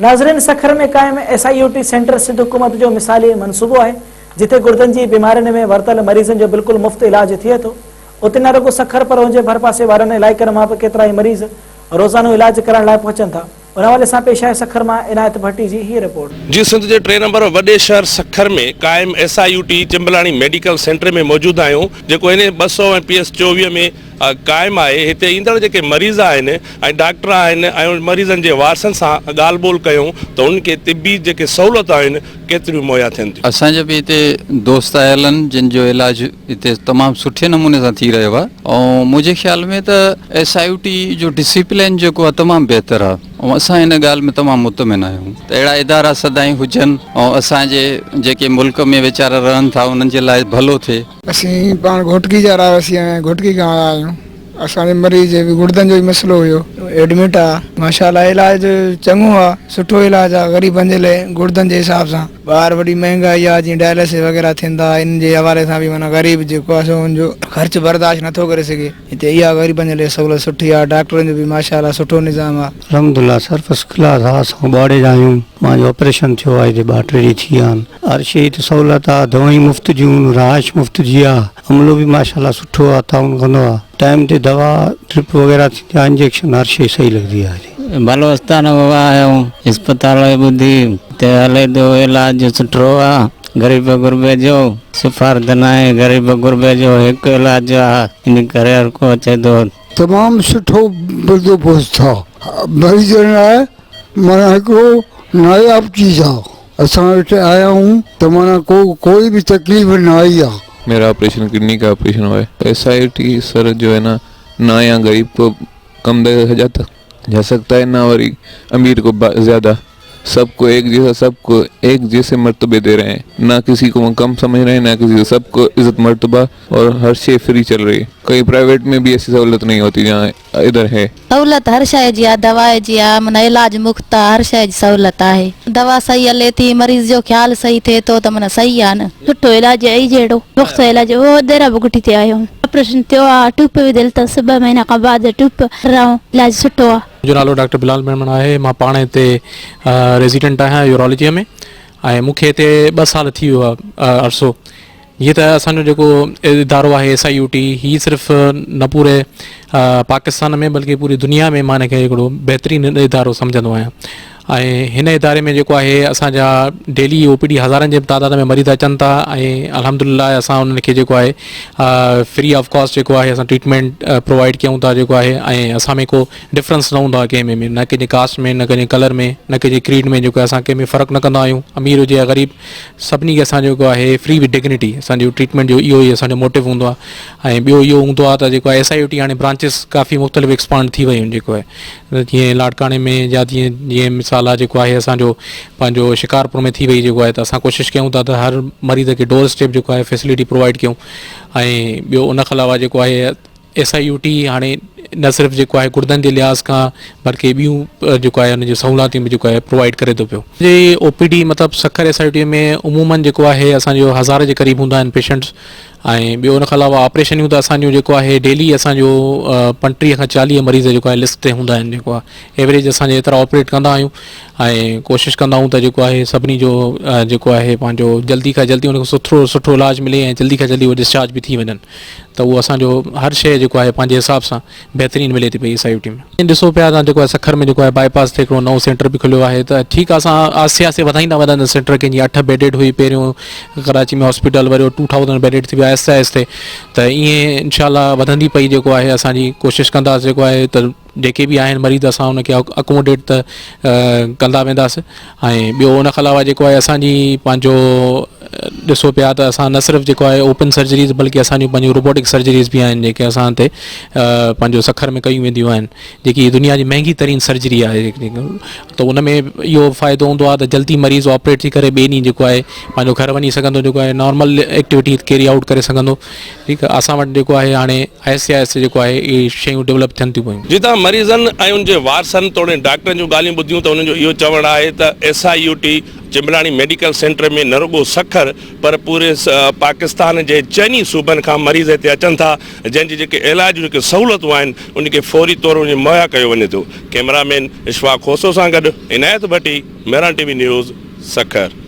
नाज़रीन, सखर में कायम SIUT सेंटर सिंध हुकूमत जो मिसाली मनसूबो है जिथे गुर्दन की बीमारियों में वरतल मरीजन जो बिल्कुल मुफ्त इलाज थिए तो उते न रुगो सखर पर उनके भरपासे वारनि इलाइक़नि मां केतरा ही मरीज रोज़ानो इलाज करण लाइ पहुंचनि था। उन हवाले से पेश है सखर में इनायत भट्टी जी ही रिपोर्ट। जी, सिंध के 3 नंबर वडे शहर सखर में कायम SIUT चिंबलाणी मेडिकल सेंटर में मौजूद आयो जो इन 200 PS 24 में कायम है। इतने ईंदड़ जो मरीज़ हैं डॉक्टर हैं मरीजन के वारसन से गाल बोल कयूं तो उनके तिबी जो सहूलत केतरी मुहैया थियन थियूं। असांजो भी इतने दोस्त आयल आहिनि जिन जो इलाज इतने तमाम सुठे नमूने से थी रहियो आहे और मुझे ख्याल में तो SIUT जो डिसिप्लिन जो आहे तमाम बेहतर है और असां इन गाल में तमाम मुतमिन आहियूं त अहिड़ा इदारा सदाई हुजनि और असांजे जेके मुल्क में वीचारा रहनि था उन्हनि जे लाइ भलो थिए। असीं पाण घोटकी जा रहासीं आहियूं, घोटकी खां आया आहियूं। असांजे मरीज गुर्दन जो ही मसलो हुयो, एडमिट आहे। माशाल्लाह इलाज चङो आहे, सुठो इलाज आहे गरीबनि जे लाइ गुर्दन जे हिसाब सां। ॿाहिरि वॾी महांगाई आहे, जीअं डायलिसिस वग़ैरह थींदा इन जे हवाले सां बि माना गरीब जेको आहे सो हुनजो ख़र्च बर्दाश्त नथो करे सघे। हिते इहा गरीबनि जे लाइ सहूलियत सुठी आहे। डॉक्टरनि जो बि माशाल्लाह सुठो निज़ाम आहे। अलहमदुलिल्लाह सर फर्स्ट क्लास आहे। असां ॿाड़े जा आहियूं, मुंहिंजो ऑपरेशन थियो आहे, हिते 2-3 ॾींहं थी विया आहिनि। हर शइ हिते सहूलियत आहे, दवाई मुफ़्त जूं, रहाइश मुफ़्त जी आहे, अमलो भी माशाल्लाह सुठो आहे, ताउन कंदो आहे। टाइम ते दवा ट्रिप वग़ैरह थींदी आहे, इंजेक्शन हर शइ सही लॻंदी आहे। भलो आस्थान आहियूं, अस्पताल ॿुधी ते हले थो, इलाज सुठो आहे। गरीब गुरबे जो सिफारत न आहे, गरीब गुरबे जो हिकु इलाज आहे, इन करे हर को अचे थो। तमाम सुठो बंदोबस्त आहे मरीजन लाइ, माना हिकिड़ो नायाब चीज़ आहे। असां हिते आया आहियूं त माना कोई भी तकलीफ़ न आई आहे। मेरा ऑपरेशन किडनी का ऑपरेशन हुआ है। SIUT सर जो है ना या गरीब को कम दे जा सकता है, ना वरी अमीर को ज़्यादा। सबको एक जैसा, सबको एक जैसे मर्तबे दे रहे हैं, ना किसी को कम समझ रहे हैं ना किसी को। सबको इज्जत मर्तबा और हर शे फ्री चल रही है। कहीं प्राइवेट में भी ऐसी सहूलत नहीं होती जहाँ इधर है। सहूलत हर शइ जी आहे, दवा जी आहे, माना इलाज मुफ़्त आहे, हर शइ जी सहूलत आहे। दवा सही हले थी, मरीज़ जो ख्याल सही थिए थो त माना सही आहे न। सुठो इलाज आहे जहिड़ो मुफ़्त इलाज वो देरा बुगटी ते आयो। ऑपरेशन थियो आहे, ट्यूब विधल अथसि, 2 महीना खां बाद ट्यूब हराऊं, इलाज सुठो आहे। जो नालो डॉक्टर बिलाल मेमन है। मां पाण हिते रेजिडेंट आहियां यूरोलॉजी में ऐं मूंखे हिते 2 साल थी वियो आहे अरसो। ये तो असांजो जेको इदारो आहे SIUT, ही सिर्फ़ न पूरे पाकिस्तान में बल्कि पूरी दुनिया में मां हिनखे हिकिड़ो बहितरीनु इदारो सम्झंदो आहियां। ऐं हिन इदारे में जेको आहे असांजा डेली OPD हज़ारनि जे तादाद में मरीज़ अचनि था ऐं अल्हम्दुलिल्लाह असां उन्हनि खे जेको आहे फ्री ऑफ कॉस्ट जेको आहे असां ट्रीटमेंट प्रोवाइड कयूं था जेको आहे। ऐं असां में को डिफरेंस न हूंदो आहे कंहिं में, न कंहिंजे कास्ट में, न कंहिंजे कलर में, न कंहिंजे क्रीड में। जेको आहे असां कंहिं में फ़र्क़ु न कंदा आहियूं, अमीर हुजे या ग़रीब, सभिनी खे असां जेको आहे फ्री विद डिग्निटी असांजो ट्रीटमेंट जो इहो ई असांजो मोटिव हूंदो आहे। ऐं ॿियो इहो हूंदो आहे त जेको आहे SIUT हाणे ब्रांचिस काफ़ी मुख़्तलिफ़ एक्सपांड थी वियूं आहिनि। जेको आहे जीअं लाड़काणे में या जीअं मिसाल आहे जेको आहे असांजो पंहिंजो शिकारपुर में थी वई जेको आहे, त असां कोशिशि कयूं था त हर मरीज़ खे डोर स्टेप जेको आहे फैसिलिटी प्रोवाइड कयूं। ऐं ॿियो उन खां अलावा जेको आहे SIUT हाणे न सिर्फ़ जेको आहे गुर्दनि जे लिहाज़ खां बल्कि ॿियूं जेको आहे हुनजी सहूलियतूं बि जेको आहे प्रोवाइड करे थो पियो। जे OPD मतिलबु सखर SIUT में उमूमन जेको आहे असांजो 1000 जे क़रीब हूंदा आहिनि पेशेंट्स। ऐं ॿियो उन खां अलावा ऑपरेशनियूं त असांजो जेको आहे डेली असांजो 35 खां 40 मरीज़ जेको आहे लिस्ट ते हूंदा आहिनि। जेको आहे एवरेज असांजे एतिरा ऑपरेट कंदा आहियूं ऐं कोशिशि कंदा आहियूं त जेको आहे सभिनी जो जेको आहे पंहिंजो जल्दी खां जल्दी उनखे सुठो इलाज मिले ऐं जल्दी खां जल्दी उहो डिस्चार्ज बि थी वञनि। त उहो असांजो हर शइ जेको आहे पंहिंजे हिसाब सां बहितरीनु मिले थी पई SIUT में। ॾिसो पिया तव्हां जेको आहे सखर में जेको आहे बाईपास ते हिकिड़ो नओं सेंटर बि खुलियो आहे। त ठीकु आहे, असां आसे आसे वधाईंदा वधंदा सेंटर खे। जीअं 8 बेडेड हुई पहिरियों कराची में हॉस्पिटल, वरी 2000 बेडेड थी विया आहिस्ते आहिस्ते। त ईअं इंशाल्लाह वधंदी पई जेको आहे असांजी कोशिशि कंदासीं जेको आहे त जेके बि आहिनि मरीज़ असां उनखे अकोमोडेट त कंदा वेंदासीं। ऐं ॿियो उन खां अलावा जेको आहे असांजी पंहिंजो ॾिसो पिया त असां न सिर्फ़ु जेको आहे ओपन सर्जरीज़ बल्कि असांजूं पंहिंजूं रोबोटिक सर्जरीज़ बि आहिनि जेके असां हिते पंहिंजो सखर में कयूं वेंदियूं आहिनि, जेकी दुनिया जी महांगी तरीन सर्जरी आहे। त उन में इहो फ़ाइदो हूंदो आहे त जल्दी मरीज़ ऑपरेट थी करे ॿिए ॾींहुं जेको आहे पंहिंजो घर वञी सघंदो, जेको आहे नॉर्मल एक्टिविटी कैरी आउट करे सघंदो। ठीकु आहे, असां वटि जेको आहे हाणे आहिस्ते आहिस्ते जेको आहे इहे शयूं डेवलप थियनि थियूं पयूं। जितां मरीज़नि ऐं उनजे वारसनि तोड़े डॉक्टरनि जूं ॻाल्हियूं ॿुधियूं त उन्हनि जो इहो चवणु आहे त SIUT चिंबलाणी मेडिकल सेंटर में न रुगो सखर पर पूरे पाकिस्तान के चइनी सूबन खां मरीज़ हिते अचनि था, जंहिंजी जेके इलाज जेके सहूलियतूं आहिनि उनखे फौरी तौर उन मुहैया कयो वञे थो। कैमरामैन इशफाक खोसो सां गॾु इनायत भट्टी, मेहरान टीवी न्यूज़, सखर।